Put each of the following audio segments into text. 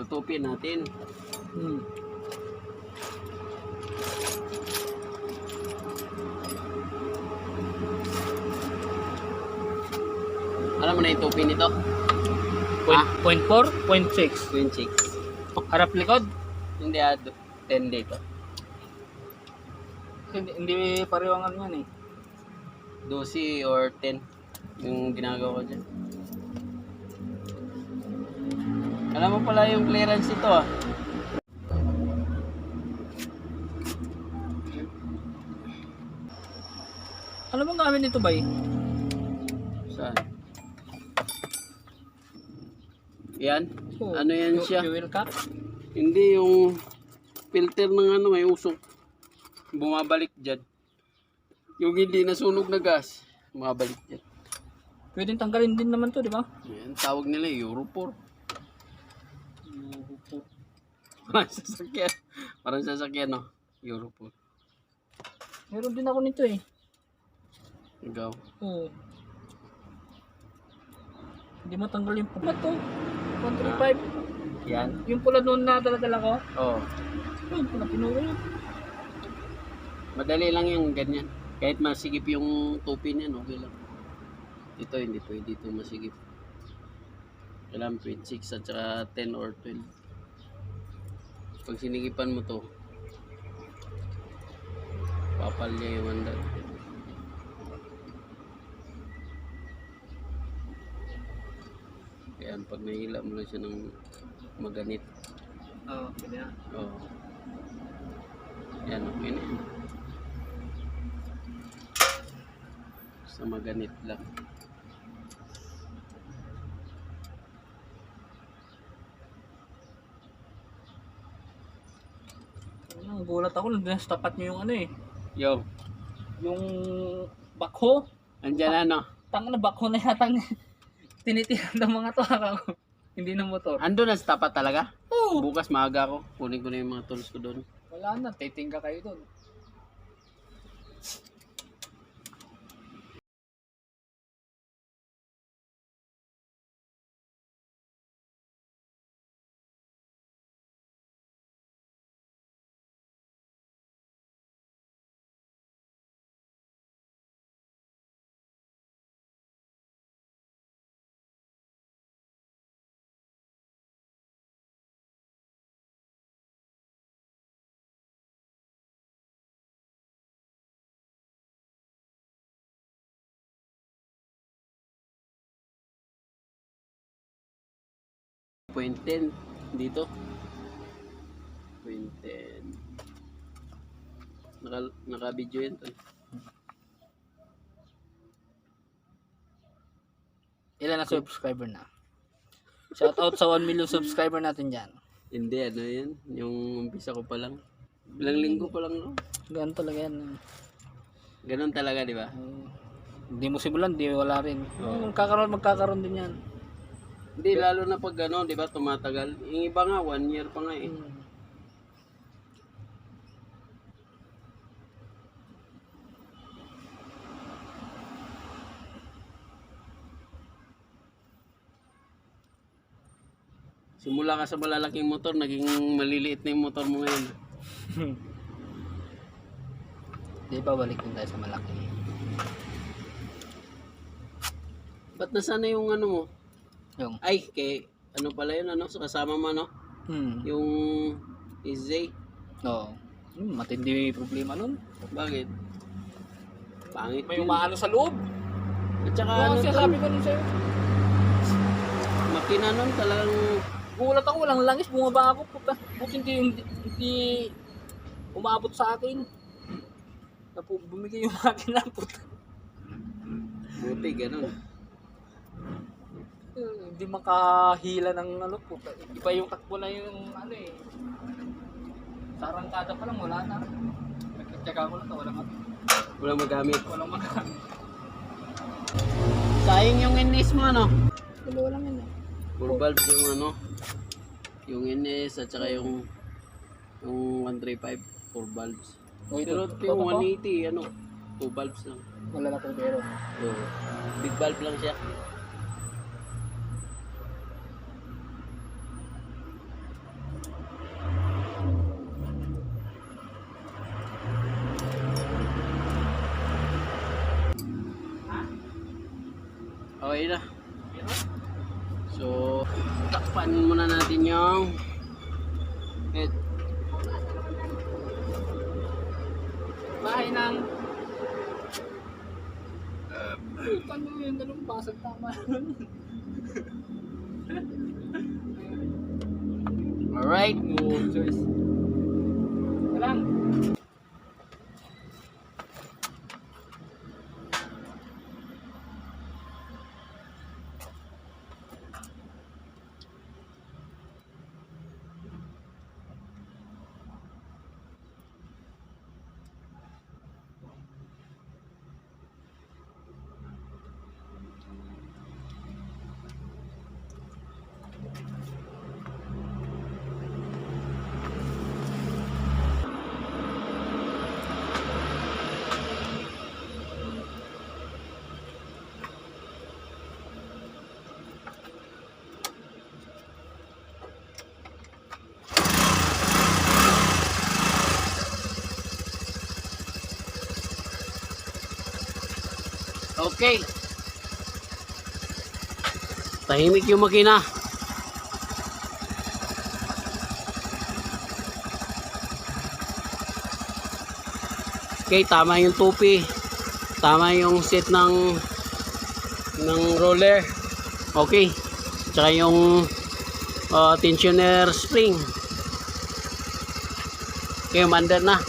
Tutupin natin. Alam mo na yung tupi nito? Point 4, point 6. Twin chicks. Harap likod? Hindi 10 dito. Hindi pareho ang ano yan eh. 12 or 10 yung ginagawa ko dyan. Alam mo pala yung clearance ito ah. Ano bang gamit nito bay? Saan? Yan? Oh, Ano yan siya? Fuel cap? Hindi yung filter ng ano may usok. Bumabalik dyan. Yung hindi nasunog na gas, bumabalik dyan. Pwedeng tanggalin din naman to, di ba? Yan, tawag nila Euro 4. Parang sasakyan. Parang sasakyan no? Euro 4. Meron din ako nito eh. Ikaw. Oo. Hindi matanggal yung pula to. 135. Yan? Yung pula doon na dala-dala ko. Oo. Yung pula pinuha yun. Madali lang yung ganyan. Kahit masigip yung tupi niyan, okay lang. Ito hindi pwede ito masigip. Kailangan 26 at saka 10 or 12. Pag sinigipan mo to, papal niya yung handa. Kaya pag nahila mo lang siya ng maganit. Oo, pwede na. Oo. Yan, okay na yun. Sa maganit lang. Nagulat ako nandun sa tapat nyo yung ano eh. Yo, Yung bakho. andyan ano? Tanga na bakho na yata tinitihan ng mga to. Ako. Hindi na motor. Ando na sa tapat talaga? Oo. Bukas maaga ako. Kunin ko na yung mga tools ko doon. Wala na, titingga kayo doon. Point 10 dito. Point 10. Naka-video yan to. Ilan na subscriber na? Shout out sa 1 million subscriber natin dyan. Hindi, ano yan? Yung umpisa ko pa lang. Ilang linggo pa lang, no? Ganun talaga yan. Ganun talaga, di ba? Hindi mo simulan, di wala rin. Oo. Magkakaroon din yan. Hindi, lalo na pag ano, di ba, tumatagal. Yung iba nga, 1 year pa nga eh. Simula ka sa malalaking motor, naging maliliit na yung motor mo ngayon. Di ba balik din tayo sa malaki? Ba't nasaan na yung ano mo? Yung? Ay, ano pala yun, ano? Sa kasama mo, no? Yung Izzy. Oo. Matindi problema nun. Bakit? Pangit May yun. umaano sa loob. At saka Ano ano siya to, sabi ko nun sa'yo? makina nun talagang Gulat ako, walang langis, bumaba ako. Buti hindi umabot sa akin. Bumigay yung makina. buti, ganun. Hindi makahila ng ano po. Iba yung takbo na yung ano eh. Sa arangkada pa lang, wala na. Nagkatsaga ko lang, Walang magamit. walang magamit. Sayang yung NS mo, ano? Dalawa lang yun eh. Full valve yung ano? Yung NS at saka yung 135 4 valves. Oh, ito. Pero Ito yung pa? 180, ano? 2 valves lang. Wala na itong pero. Oo. Big valve lang siya. Okay na. So, takpan muna natin yung head. Bahay ng... Paano yung dalawang basag tama? Alright. No choice. Lang. Okay. Tahimik yung makina. Okay, tama yung tupi. Tama yung set ng roller. Okay. Tsaka yung tensioner spring. Okay, umandar na.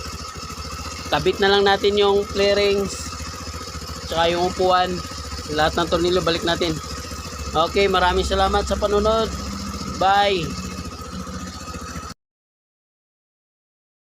Kabit na lang natin yung flarings. Tsaka yung upuan, lahat ng tornilyo balik natin. Okay, maraming salamat sa panunod. Bye!